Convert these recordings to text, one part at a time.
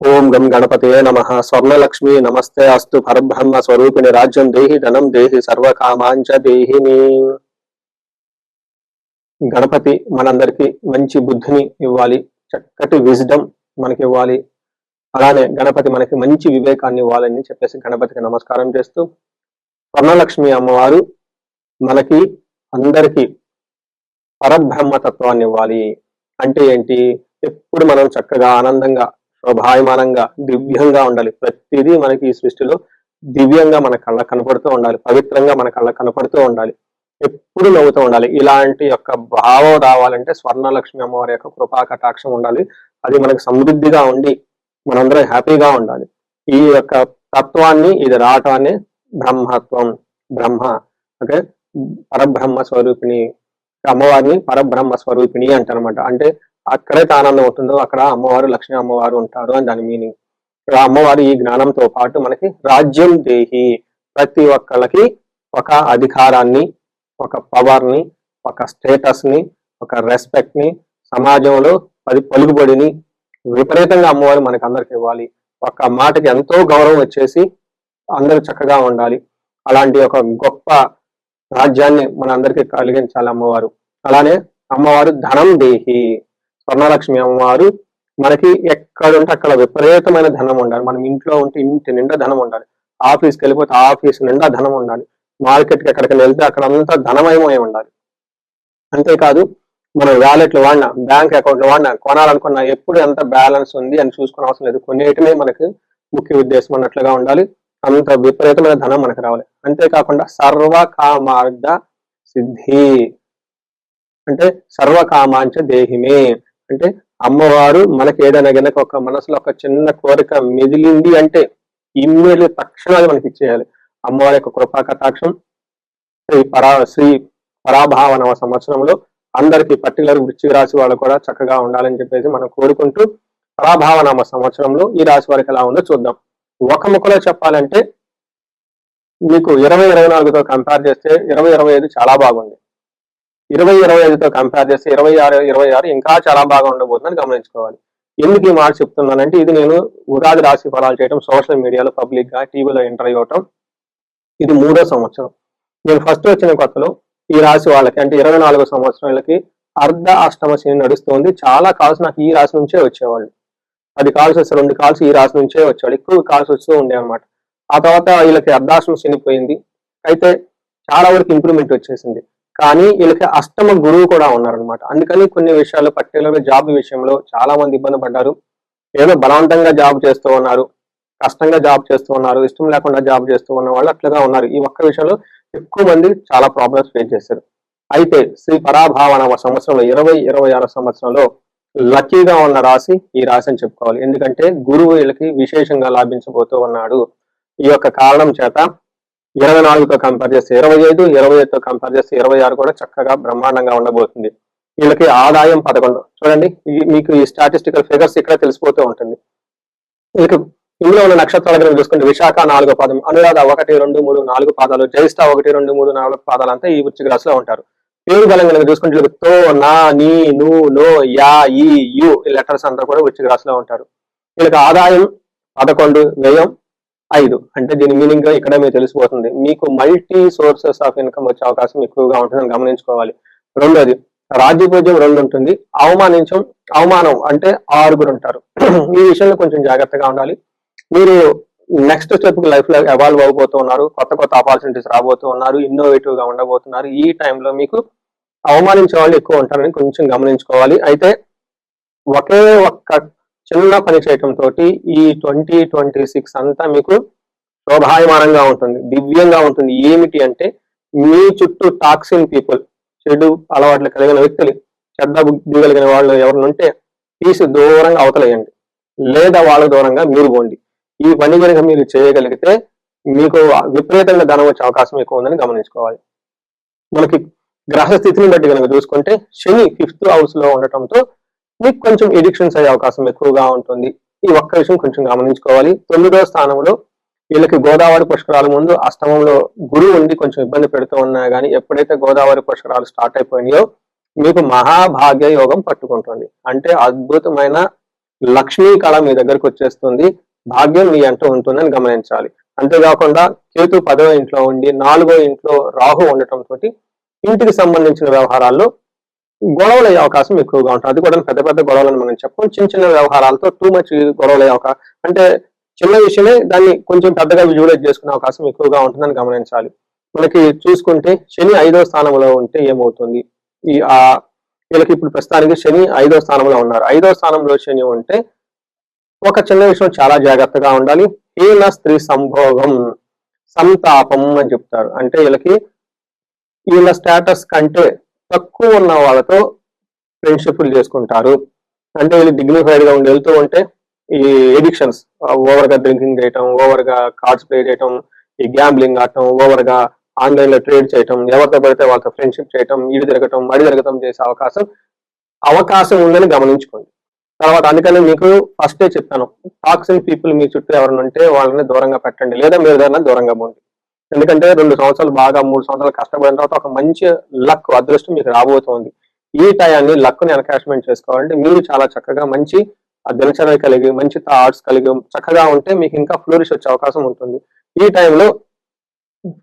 ఓం గం గణపతే నమః. స్వర్ణలక్ష్మి నమస్తే అస్తు. పరబ్రహ్మ స్వరూపిణి రాజ్యం దేహి ధనం దేహి సర్వకామాంచ దేహిని. గణపతి మనందరికి మంచి బుద్ధిని ఇవ్వాలి, చక్కటి విజ్డమ్ మనకి ఇవ్వాలి. అలానే గణపతి మనకి మంచి వివేకాన్ని ఇవ్వాలని చెప్పేసి గణపతికి నమస్కారం చేస్తూ, స్వర్ణలక్ష్మి అమ్మవారు మనకి అందరికీ పరబ్రహ్మ తత్వాన్ని ఇవ్వాలి. అంటే ఏంటి? ఎప్పుడు మనం చక్కగా ఆనందంగా శోభాయమానంగా దివ్యంగా ఉండాలి. ప్రతిదీ మనకి ఈ సృష్టిలో దివ్యంగా మన కళ్ళ కనపడుతూ ఉండాలి, పవిత్రంగా మన కళ్ళ కనపడుతూ ఉండాలి, ఎప్పుడు నవ్వుతూ ఉండాలి. ఇలాంటి యొక్క భావం రావాలంటే స్వర్ణలక్ష్మి అమ్మవారి యొక్క కృపా కటాక్షం ఉండాలి. అది మనకు సమృద్ధిగా ఉండి మనందరం హ్యాపీగా ఉండాలి. ఈ యొక్క తత్వాన్ని ఇది రావటాన్ని బ్రహ్మత్వం, బ్రహ్మ అంటే పరబ్రహ్మ స్వరూపిణి అమ్మవారిని పరబ్రహ్మ స్వరూపిణి అంటారనమాట. అంటే అక్కడైతే ఆనందం అవుతుందో అక్కడ అమ్మవారు లక్ష్మీ అమ్మవారు ఉంటారు అని దాని మీనింగ్. ఇక్కడ అమ్మవారు ఈ జ్ఞానంతో పాటు మనకి రాజ్యం దేహి, ప్రతి ఒక్కళ్ళకి ఒక అధికారాన్ని, ఒక పవర్ ని, ఒక స్టేటస్ ని, ఒక రెస్పెక్ట్ ని, సమాజంలో పలుకుబడిని విపరీతంగా అమ్మవారు మనకి అందరికి ఇవ్వాలి. ఒక మాటకి ఎంతో గౌరవం వచ్చేసి అందరూ చక్కగా ఉండాలి. అలాంటి ఒక గొప్ప రాజ్యాన్ని మన అందరికీ కలిగించాలి అమ్మవారు. అలానే అమ్మవారు ధనం దేహి, స్వర్ణలక్ష్మి అమ్మవారు మనకి ఎక్కడుంటే అక్కడ విపరీతమైన ధనం ఉండాలి. మనం ఇంట్లో ఉంటే ఇంటి నిండా ధనం ఉండాలి, ఆఫీస్కి వెళ్ళిపోతే ఆఫీస్ నిండా ధనం ఉండాలి, మార్కెట్కి ఎక్కడికి వెళ్తే అక్కడ అంతా ధనమయమై ఉండాలి. అంతేకాదు మనం వ్యాలెట్లు వాడినా, బ్యాంక్ అకౌంట్లు వాడినా, కొనాలనుకున్నా ఎప్పుడు ఎంత బ్యాలెన్స్ ఉంది అని చూసుకునే అవసరం లేదు. కొన్నిటినే మనకి ముఖ్య ఉద్దేశం అన్నట్లుగా ఉండాలి. అంత విపరీతమైన ధనం మనకు రావాలి. అంతేకాకుండా సర్వకామార్థ సిద్ధి అంటే సర్వకామాంచ దేహిమే అంటే అమ్మవారు మనకి ఏదైనా గనక ఒక మనసులో ఒక చిన్న కోరిక మిగిలింది అంటే ఇమ్మీడియట్ తక్షణాలు మనకి ఇచ్చేయాలి. అమ్మవారి యొక్క కృపా కటాక్షం శ్రీ పరాభావనవ సంవత్సరంలో అందరికీ పర్టికులర్ వృశ్చిక రాశి వాళ్ళు కూడా చక్కగా ఉండాలని చెప్పేసి మనం కోరుకుంటూ, పరాభావనామ సంవత్సరంలో ఈ రాశి వారికి ఎలా ఉందో చూద్దాం. ఒక ముక్కలో చెప్పాలంటే మీకు 2024తో కంపేర్ చేస్తే 2025 చాలా బాగుంది. 2025తో కంపేర్ చేస్తే 26 ఇంకా చాలా బాగా ఉండబోతుందని గమనించుకోవాలి. ఎందుకు ఈ మాట చెప్తున్నానంటే, ఇది నేను ఉగాది రాశి ఫలాలు చేయడం, సోషల్ మీడియాలో పబ్లిక్ గా టీవీలో ఇంటర్వ్యూ అవటం ఇది 3వ సంవత్సరం. నేను ఫస్ట్ వచ్చిన కొత్తలో ఈ రాశి వాళ్ళకి అంటే 24 సంవత్సరాలకి అర్ధ అష్టమ శని నడుస్తుంది. చాలా కాల్స్ నాకు ఈ రాశి నుంచే వచ్చేవాళ్ళు. 10 కాల్స్ వస్తే 2 కాల్స్ ఈ రాశి నుంచే వచ్చేవాళ్ళు, ఎక్కువ కాల్స్ వస్తూ ఉండే అనమాట. ఆ తర్వాత వీళ్ళకి అర్ధాష్టమ శని పోయింది, అయితే చాలా వరకు ఇంప్రూవ్మెంట్ వచ్చేసింది. కానీ వీళ్ళకి అష్టమ గురువు కూడా ఉన్నారనమాట. అందుకని కొన్ని విషయాలు పర్టికులర్గా జాబ్ విషయంలో చాలా మంది ఇబ్బంది పడ్డారు. ఏదో బలవంతంగా జాబ్ చేస్తూ ఉన్నారు, కష్టంగా జాబ్ చేస్తూ ఉన్నారు, ఇష్టం లేకుండా జాబ్ చేస్తూ ఉన్న వాళ్ళు అట్లుగా ఉన్నారు. ఈ ఒక్క విషయంలో ఎక్కువ మంది చాలా ప్రాబ్లమ్స్ ఫేస్ చేశారు. అయితే శ్రీ పరాభావనవ సంవత్సరంలో 2026 సంవత్సరంలో లక్కీగా ఉన్న రాశి ఈ రాశి అని చెప్పుకోవాలి. ఎందుకంటే గురువు వీళ్ళకి విశేషంగా లాభించబోతూ ఉన్నాడు. ఈ యొక్క కారణం చేత 24తో కంపేర్ చేస్తే 25, 25తో కంపేర్ చేస్తే 26 కూడా చక్కగా బ్రహ్మాండంగా ఉండబోతుంది. వీళ్ళకి ఆదాయం 11. చూడండి, మీకు ఈ స్టాటిస్టికల్ ఫిగర్స్ ఇక్కడ తెలిసిపోతూ ఉంటుంది. వీళ్ళకి ఇందులో ఉన్న నక్షత్రాల కనుక చూసుకుంటే విశాఖ 4వ పాదం, అనురాధ 1, 2, 3, 4 పాదాలు, జ్యేష్ఠ 1, 2, 3, 4 పాదాలు అంతా ఈ వృశ్చిక రాశిలో ఉంటారు. పేరు బలం కనుక చూసుకుంటే వీళ్ళకి తో, నా, నీ, ను, నో, యా, ఈ, యు ఈ లెటర్స్ అంతా కూడా వృశ్చిక రాశిలో ఉంటారు. వీళ్ళకి ఆదాయం 11, వ్యయం 5. అంటే దీని మీనింగ్ ఇక్కడ మీకు తెలిసిపోతుంది. మీకు మల్టీ సోర్సెస్ ఆఫ్ ఇన్కమ్ వచ్చే అవకాశం ఎక్కువగా ఉంటుందని గమనించుకోవాలి. రెండోది రాజ్యపూజ్యం 2 ఉంటుంది. అవమానం అంటే 6 ఉంటారు. ఈ విషయంలో కొంచెం జాగ్రత్తగా ఉండాలి. మీరు నెక్స్ట్ స్టెప్ లైఫ్ లో ఎవాల్వ్ అవబోతూ ఉన్నారు, కొత్త కొత్త ఆపర్చునిటీస్ రాబోతూ ఉన్నారు, ఇన్నోవేటివ్ గా ఉండబోతున్నారు. ఈ టైంలో మీకు అవమానించే వాళ్ళు ఎక్కువ ఉంటారని కొంచెం గమనించుకోవాలి. అయితే ఒకే ఒక్క చిన్న పని చేయటం తోటి ఈ 2026 అంతా మీకు శోభాయమానంగా ఉంటుంది, దివ్యంగా ఉంటుంది. ఏమిటి అంటే, మీ చుట్టూ టాక్సిన్ పీపుల్, చెడు అలవాట్లు కలిగిన వ్యక్తులు, చెడ్డ బుద్ధి కలిగిన వాళ్ళు ఎవరిని ఉంటే తీసి దూరంగా అవతలేయండి, లేదా వాళ్ళ దూరంగా మీరు పోండి. ఈ పని కనుక మీరు చేయగలిగితే మీకు విపరీతంగా ధనం వచ్చే అవకాశం ఎక్కువ ఉందని గమనించుకోవాలి. మనకి గ్రహస్థితిని బట్టి కనుక చూసుకుంటే శని 5th హౌస్ లో ఉండటంతో మీకు కొంచెం ఎడిక్షన్స్ అయ్యే అవకాశం ఎక్కువగా ఉంటుంది. ఈ ఒక్క విషయం కొంచెం గమనించుకోవాలి. 9వ స్థానంలో వీళ్ళకి గోదావరి పుష్కరాల ముందు అష్టమంలో గురువు ఉండి కొంచెం ఇబ్బంది పెడుతూ ఉన్నా కానీ ఎప్పుడైతే గోదావరి పుష్కరాలు స్టార్ట్ అయిపోయినాయో మీకు మహాభాగ్య యోగం పట్టుకుంటుంది. అంటే అద్భుతమైన లక్ష్మీ కళ మీ దగ్గరకు వచ్చేస్తుంది, భాగ్యం మీ అంటూ ఉంటుందని గమనించాలి. అంతేకాకుండా కేతు 10వ ఇంట్లో ఉండి 4వ ఇంట్లో రాహు ఉండటం తోటి ఇంటికి సంబంధించిన వ్యవహారాల్లో గొడవలు అయ్యే అవకాశం ఎక్కువగా ఉంటుంది. అది కూడా పెద్ద పెద్ద గొడవలని మనం చెప్పం, చిన్న చిన్న వ్యవహారాలతో టూ మచ్ గొడవలు అయ్యే అవకాశం, అంటే చిన్న విషయమే దాన్ని కొంచెం పెద్దగా విజువలైజ్ చేసుకునే అవకాశం ఎక్కువగా ఉంటుందని గమనించాలి. మనకి చూసుకుంటే శని 5వ స్థానంలో ఉంటే ఏమవుతుంది, ఈ వీళ్ళకి ఇప్పుడు ప్రస్తుతానికి శని 5వ స్థానంలో ఉన్నారు. 5వ స్థానంలో శని ఉంటే ఒక చిన్న విషయం చాలా జాగ్రత్తగా ఉండాలి. హీన స్త్రీ సంభోగం, సంతాపం అని చెప్తారు. అంటే వీళ్ళ స్టేటస్ కంటే తక్కువ ఉన్న వాళ్ళతో ఫ్రెండ్షిప్లు చేసుకుంటారు. అంటే వీళ్ళు డిగ్నిఫైడ్ గా ఉండి వెళ్తూ ఉంటే ఈ ఎడిక్షన్స్, ఓవర్ గా డ్రింకింగ్ చేయటం, ఓవర్ గా కార్డ్స్ ప్లే చేయటం, ఈ గ్యాంబ్లింగ్ ఆడటం, ఓవర్ గా ఆన్లైన్ లో ట్రేడ్ చేయటం, ఎవరితో పడితే వాళ్ళతో ఫ్రెండ్షిప్ చేయటం, ఈడు తిరగటం మడి తిరగటం చేసే అవకాశం ఉందని గమనించుకోండి. తర్వాత అందుకని మీకు ఫస్టే చెప్తాను, టాక్సిన్ పీపుల్ మీ చుట్టూ ఎవరైనా ఉంటే వాళ్ళని దూరంగా పెట్టండి, లేదా మీరు ఏదైనా దూరంగా పోండి. ఎందుకంటే 2 సంవత్సరాలు బాగా 3 సంవత్సరాలు కష్టపడిన తర్వాత ఒక మంచి లక్, అదృష్టం మీకు రాబోతోంది. ఈ టయాన్ని లక్ని ఎన్కాష్మెంట్ చేసుకోవాలంటే మీరు చాలా చక్కగా మంచి దినచర్య కలిగి, మంచి థాట్స్ కలిగి చక్కగా ఉంటే మీకు ఇంకా ఫ్లోరిష్ వచ్చే అవకాశం ఉంటుంది. ఈ టైంలో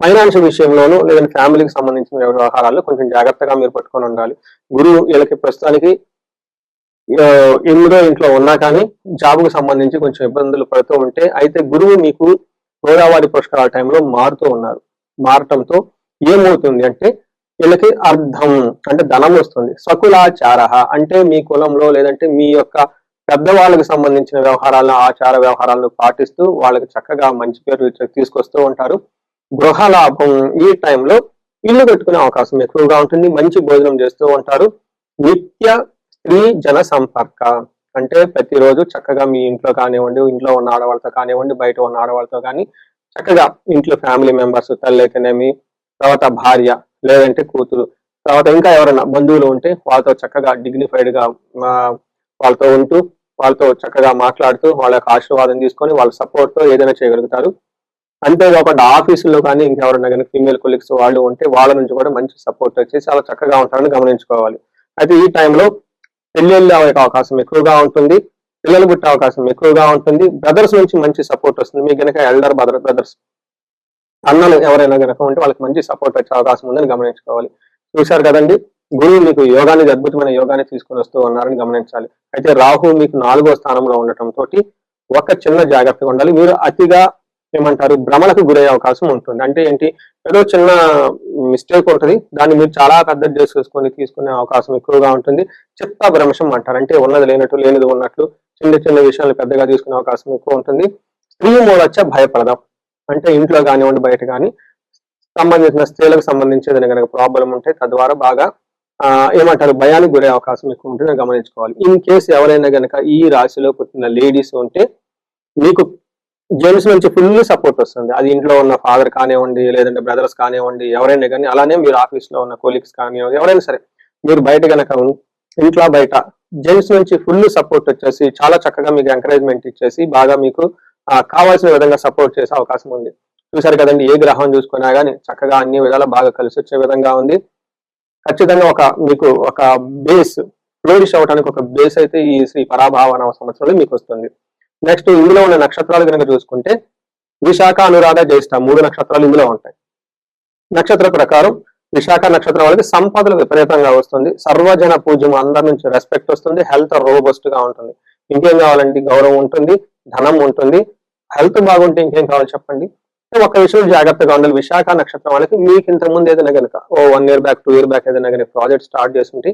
ఫైనాన్షియల్ విషయంలోనూ లేదంటే ఫ్యామిలీకి సంబంధించిన వ్యవహారాల్లో కొంచెం జాగ్రత్తగా మీరు పట్టుకొని ఉండాలి. గురువు వీళ్ళకి ప్రస్తుతానికి 8వ ఇంట్లో ఉన్నా కానీ జాబ్కు సంబంధించి కొంచెం ఇబ్బందులు పడుతూ ఉంటే, అయితే గురువు మీకు గోదావరి పుష్కరాల టైంలో మారటంతో ఏమవుతుంది అంటే వీళ్ళకి అర్థం అంటే ధనం వస్తుంది. సకులాచార అంటే మీ కులంలో లేదంటే మీ యొక్క పెద్దవాళ్ళకి సంబంధించిన వ్యవహారాలను, ఆచార వ్యవహారాలను పాటిస్తూ వాళ్ళకి చక్కగా మంచి పేరు తీసుకొస్తూ ఉంటారు. గృహ లాభం, ఈ టైంలో ఇల్లు కట్టుకునే అవకాశం ఎక్కువగా ఉంటుంది. మంచి భోజనం చేస్తూ ఉంటారు. నిత్య స్త్రీ జన సంపర్క అంటే ప్రతిరోజు చక్కగా మీ ఇంట్లో కానివ్వండి, ఇంట్లో ఉన్న ఆడవాళ్ళతో కానివ్వండి, బయట ఉన్న ఆడవాళ్ళతో కానీ చక్కగా ఇంట్లో ఫ్యామిలీ మెంబర్స్, తల్లి అయితేనేమి, తర్వాత భార్య లేదంటే కూతురు, తర్వాత ఇంకా ఎవరైనా బంధువులు ఉంటే వాళ్ళతో చక్కగా డిగ్నిఫైడ్ గా వాళ్ళతో ఉంటూ వాళ్ళతో చక్కగా మాట్లాడుతూ వాళ్ళ యొక్క ఆశీర్వాదం తీసుకొని వాళ్ళ సపోర్ట్ తో ఏదైనా చేయగలుగుతారు. అంతేకాకుండా ఆఫీసుల్లో కానీ ఇంకెవరైనా కానీ ఫీమేల్ కొలీగ్స్ వాళ్ళు ఉంటే వాళ్ళ నుంచి కూడా మంచి సపోర్ట్ వచ్చేసి చాలా చక్కగా ఉంటారని గమనించుకోవాలి. అయితే ఈ టైంలో పెళ్ళిళ్ళు అయ్యే అవకాశం ఎక్కువగా ఉంటుంది, పిల్లలు పుట్టే అవకాశం ఎక్కువగా ఉంటుంది. బ్రదర్స్ నుంచి మంచి సపోర్ట్ వస్తుంది. మీకు కనుక ఎల్డర్ బ్రదర్స్ అన్నలు ఎవరైనా కనుక ఉంటే వాళ్ళకి మంచి సపోర్ట్ వచ్చే అవకాశం ఉందని గమనించుకోవాలి. చూశారు కదండి, గురువు మీకు యోగాన్ని, అద్భుతమైన యోగాన్ని తీసుకుని వస్తూ ఉన్నారని గమనించాలి. అయితే రాహు మీకు 4వ స్థానంలో ఉండటం తోటి ఒక చిన్న జాగ్రత్తగా ఉండాలి. మీరు అతిగా ఏమంటారు భ్రమలకు గురయ్యే అవకాశం ఉంటుంది. అంటే ఏంటి, ఏదో చిన్న మిస్టేక్ ఉంటుంది, దాన్ని మీరు చాలా పెద్ద చేసుకొని తీసుకునే అవకాశం ఎక్కువగా ఉంటుంది. చిత్త భ్రంశం అంటారు, అంటే ఉన్నది లేనట్టు లేనిది ఉన్నట్లు చిన్న చిన్న విషయాలు పెద్దగా తీసుకునే అవకాశం ఎక్కువ ఉంటుంది. స్త్రీ మూలొచ్చ భయపడదాం, అంటే ఇంట్లో కానివ్వండి బయట కానీ సంబంధించిన స్త్రీలకు సంబంధించి ఏదైనా కనుక ప్రాబ్లం ఉంటే తద్వారా బాగా ఏమంటారు భయానికి గురే అవకాశం ఎక్కువ ఉంటుంది గమనించుకోవాలి. ఇన్ కేసు ఎవరైనా కనుక ఈ రాశిలో పుట్టిన లేడీస్ ఉంటే మీకు జెంట్స్ నుంచి ఫుల్ సపోర్ట్ వస్తుంది. అది ఇంట్లో ఉన్న ఫాదర్ కానివ్వండి, లేదంటే బ్రదర్స్ కానివ్వండి, ఎవరైనా కానీ, అలానే మీరు ఆఫీస్లో ఉన్న కొలీగ్స్ కానివ్వండి, ఎవరైనా సరే మీరు బయట కనుక ఇంట్లో బయట జెంట్స్ నుంచి ఫుల్ సపోర్ట్ వచ్చేసి చాలా చక్కగా మీకు ఎంకరేజ్మెంట్ ఇచ్చేసి బాగా మీకు కావాల్సిన విధంగా సపోర్ట్ చేసే అవకాశం ఉంది. చూసారు కదండి, ఏ గ్రహం చూసుకున్నా కానీ చక్కగా అన్ని విధాలా బాగా కలిసి వచ్చే విధంగా ఉంది. ఖచ్చితంగా మీకు ఒక బేస్ ఫ్లోరిష్ అవడానికి ఒక బేస్ అయితే ఈ శ్రీ పరాభావ సంవత్సరంలో మీకు వస్తుంది. నెక్స్ట్ ఇందులో ఉన్న నక్షత్రాలు కనుక చూసుకుంటే విశాఖ, అనురాధ, జ్యేష్ఠ 3 నక్షత్రాలు ఇందులో ఉంటాయి. నక్షత్ర ప్రకారం విశాఖ నక్షత్రం వాళ్ళకి సంపదలు విపరీతంగా వస్తుంది. సర్వజన పూజ్యం, అందరి నుంచి రెస్పెక్ట్ వస్తుంది. హెల్త్ రోబస్ట్ గా ఉంటుంది. ఇంకేం కావాలంటే గౌరవం ఉంటుంది, ధనం ఉంటుంది. హెల్త్ బాగుంటే ఇంకేం కావాలి చెప్పండి. ఒక విషయం జాగ్రత్తగా ఉండాలి. విశాఖ నక్షత్రం వాళ్ళకి మీకు ఇంతకుముందు ఏదైనా కనుక 1 year బ్యాక్ 2 year బ్యాక్ ఏదైనా కనుక ప్రాజెక్ట్ స్టార్ట్ చేస్తుంటే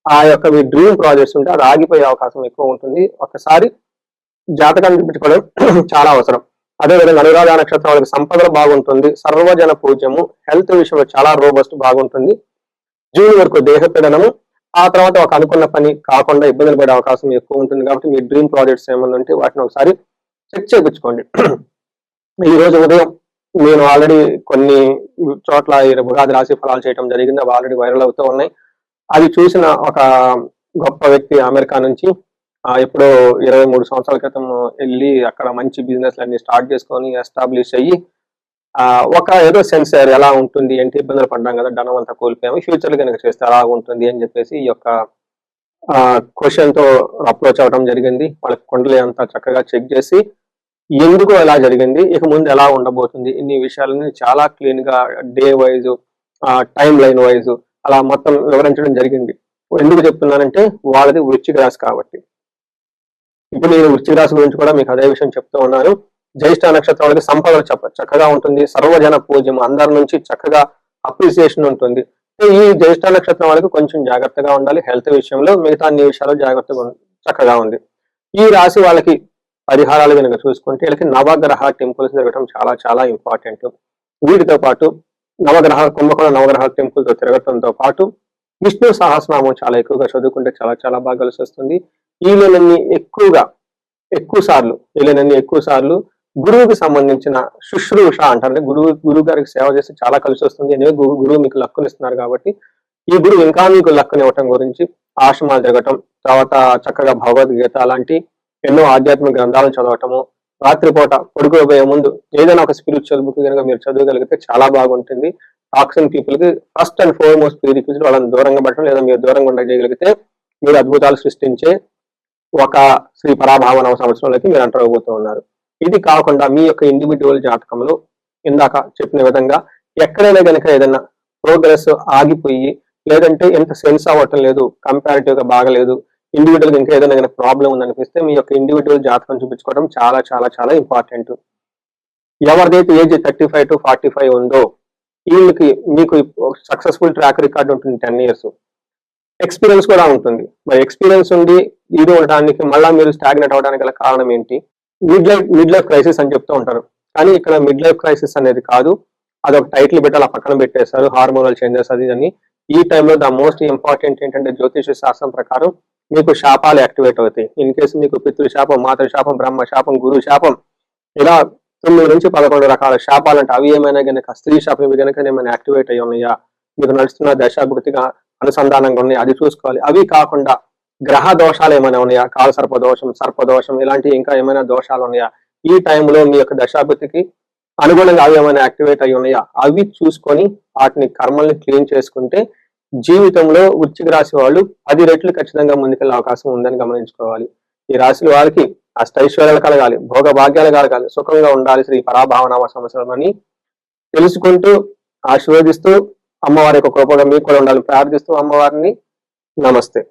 ఆ యొక్క మీ డ్రీమ్ ప్రాజెక్ట్స్ ఉంటే అది ఆగిపోయే అవకాశం ఎక్కువ ఉంటుంది. ఒకసారి జాతకాన్ని పెట్టుకోవడం చాలా అవసరం. అదేవిధంగా అనురాధ నక్షత్రం వాళ్ళకి సంపదలు బాగుంటుంది, సర్వజన పూజ్యము, హెల్త్ విషయంలో చాలా రోబస్ట్ బాగుంటుంది. జూన్ వరకు దేహపీడనము, ఆ తర్వాత ఒక అనుకున్న పని కాకుండా ఇబ్బందులు పడే అవకాశం ఎక్కువ ఉంటుంది. కాబట్టి మీ డ్రీమ్ ప్రాజెక్ట్స్ ఏమైనా ఉంటే వాటిని ఒకసారి చెక్ చేయించుకోండి. ఈ రోజు ఉదయం నేను ఆల్రెడీ కొన్ని చోట్ల ఉగాది రాశి ఫలాలు చేయడం జరిగింది, అవి ఆల్రెడీ వైరల్ అవుతూ ఉన్నాయి. అది చూసిన ఒక గొప్ప వ్యక్తి అమెరికా నుంచి ఎప్పుడో 23 సంవత్సరాల క్రితం వెళ్ళి అక్కడ మంచి బిజినెస్ అన్ని స్టార్ట్ చేసుకొని ఎస్టాబ్లిష్ అయ్యి ఒక ఏదో సెన్సార్ ఎలా ఉంటుంది ఏంటి, ఇబ్బందులు పడ్డాం కదా, ధనం అంతా కోల్పోయాము, ఫ్యూచర్ కనుక చేస్తే అలా ఉంటుంది అని చెప్పేసి ఈ యొక్క క్వశ్చన్ తో అప్రోచ్ అవ్వడం జరిగింది. వాళ్ళకి కుండలి అంతా చక్కగా చెక్ చేసి ఎందుకు ఎలా జరిగింది, ఇక ముందు ఎలా ఉండబోతుంది, ఇన్ని విషయాలని చాలా క్లీన్ గా day wise, time line wise అలా మొత్తం వివరించడం జరిగింది. ఎందుకు చెప్తున్నానంటే వాళ్ళది వృశ్చిక రాశి కాబట్టి. ఇప్పుడు నేను వృశ్చిక రాశి గురించి కూడా మీకు అదే విషయం చెప్తూ ఉన్నాను. జ్యేష్ఠ నక్షత్రం వాళ్ళకి సంపద చక్కగా ఉంటుంది, సర్వజన పూజ్యం, అందరి నుంచి చక్కగా అప్రిసియేషన్ ఉంటుంది. ఈ జ్యేష్ఠ నక్షత్రం వాళ్ళకి కొంచెం జాగ్రత్తగా ఉండాలి హెల్త్ విషయంలో, మిగతా అన్ని విషయాలు జాగ్రత్తగా చక్కగా ఉంది. ఈ రాశి వాళ్ళకి పరిహారాలు కనుక చూసుకుంటే వీళ్ళకి నవగ్రహ టెంపుల్స్ తిరగటం చాలా చాలా ఇంపార్టెంట్. వీటితో పాటు కుంభకోణ నవగ్రహ టెంపుల్ తో తిరగటంతో పాటు విష్ణు సహస్రనామం చాలా ఎక్కువగా చదువుకుంటే చాలా చాలా బాగా కలిసి వస్తుంది. వీళ్ళని ఎక్కువ సార్లు గురువుకి సంబంధించిన శుశ్రూష అంటారు, గురువు గారికి సేవ చేస్తే చాలా కలిసి వస్తుంది. అనేది గురువు మీకు లక్కునిస్తున్నారు కాబట్టి ఈ గురువు ఇంకా మీకు లక్కునివ్వటం గురించి ఆశ్రమాలు తిరగటం, తర్వాత చక్కగా భగవద్గీత అలాంటి ఎన్నో ఆధ్యాత్మిక గ్రంథాలను చదవటము, రాత్రిపూట పడుకోబోయే ముందు ఏదైనా ఒక స్పిరిచువల్ బుక్ కనుక మీరు చదవగలిగితే చాలా బాగుంటుంది. టాక్సిన్ పీపుల్ కి ఫస్ట్ అండ్ ఫార్మోస్ట్ ప్రీరిక్విజిట్ వాళ్ళని దూరంగా పెట్టడం, లేదా మీరు దూరంగా ఉండగలిగితే మీరు అద్భుతాలు సృష్టించే ఒక శ్రీ పరాభావ నవ సంవత్సరంలోకి మీరు ఎంటర్ అవబోతూ ఉన్నారు. ఇది కాకుండా మీ యొక్క ఇండివిజువల్ జాతకంలో ఇందాక చెప్పిన విధంగా ఎక్కడైనా కనుక ఏదైనా ప్రోగ్రెస్ ఆగిపోయి, లేదంటే ఎంత సెన్స్ అవ్వటం లేదు, కంపారిటివ్ గా బాగలేదు, ఇండివిజువల్ ఇంకా ఏదైనా కనుక ప్రాబ్లం ఉందనిపిస్తే మీ యొక్క ఇండివిజువల్ జాతకం చూపించుకోవడం చాలా చాలా చాలా ఇంపార్టెంట్. ఎవరిదైతే ఏజ్ 35 to 45 ఉందో వీళ్ళకి మీకు సక్సెస్ఫుల్ ట్రాక్ రికార్డ్ ఉంటుంది 10 years. ఎక్స్పీరియన్స్ కూడా ఉంటుంది. మరి ఎక్స్పీరియన్స్ ఉండి ఇది ఉండడానికి మళ్ళీ మీరు స్టాగ్నెట్ అవడానికి గల కారణం ఏంటి? మిడ్ లైఫ్ క్రైసిస్ అని చెప్తూ ఉంటారు, కానీ ఇక్కడ మిడ్ లైఫ్ క్రైసిస్ అనేది కాదు, అదొక టైటిల్ పెట్టి అలా పక్కన పెట్టేశారు, హార్మోనల్ చేంజెస్ అది అని. ఈ టైంలో ద మోస్ట్ ఇంపార్టెంట్ ఏంటంటే జ్యోతిష శాస్త్రం ప్రకారం మీకు శాపాలు యాక్టివేట్ అవుతాయి. ఇన్ కేసు మీకు పితృశాపం, మాతృశాపం, బ్రహ్మ శాపం, గురు శాపం, ఇలా 9 నుంచి 11 రకాల శాపాలు అంటే అవి ఏమైనా కనుక స్త్రీ శాపం ఇవి కనుక ఏమైనా యాక్టివేట్ అయ్యి ఉన్నాయా, మీకు నడుస్తున్న దశాభుక్తిగా అనుసంధానంగా ఉన్నాయి, అది చూసుకోవాలి. అవి కాకుండా గ్రహ దోషాలు ఏమైనా ఉన్నాయా, కాల సర్పదోషం ఇలాంటి ఇంకా ఏమైనా దోషాలు ఉన్నాయా, ఈ టైంలో మీ యొక్క దశాభుక్తికి అనుగుణంగా అవి ఏమైనా యాక్టివేట్ అయ్యి ఉన్నాయా, అవి చూసుకొని వాటిని కర్మల్ని క్లీన్ చేసుకుంటే జీవితంలో వృశ్చిక రాశి వాళ్ళు 10 రెట్లు ఖచ్చితంగా ముందుకెళ్ళే అవకాశం ఉందని గమనించుకోవాలి. ఈ రాశుల వారికి అష్టైశ్వర్యాలు కలగాలి, భోగ భాగ్యాలు కలగాలి, సుఖంగా ఉండాలి, శ్రీ పరాభావనామ సంవత్సరం అని తెలుసుకుంటూ ఆశీర్వదిస్తూ అమ్మవారి యొక్క కృపగా మీకు కూడా ఉండాలని ప్రార్థిస్తూ అమ్మవారిని నమస్తే.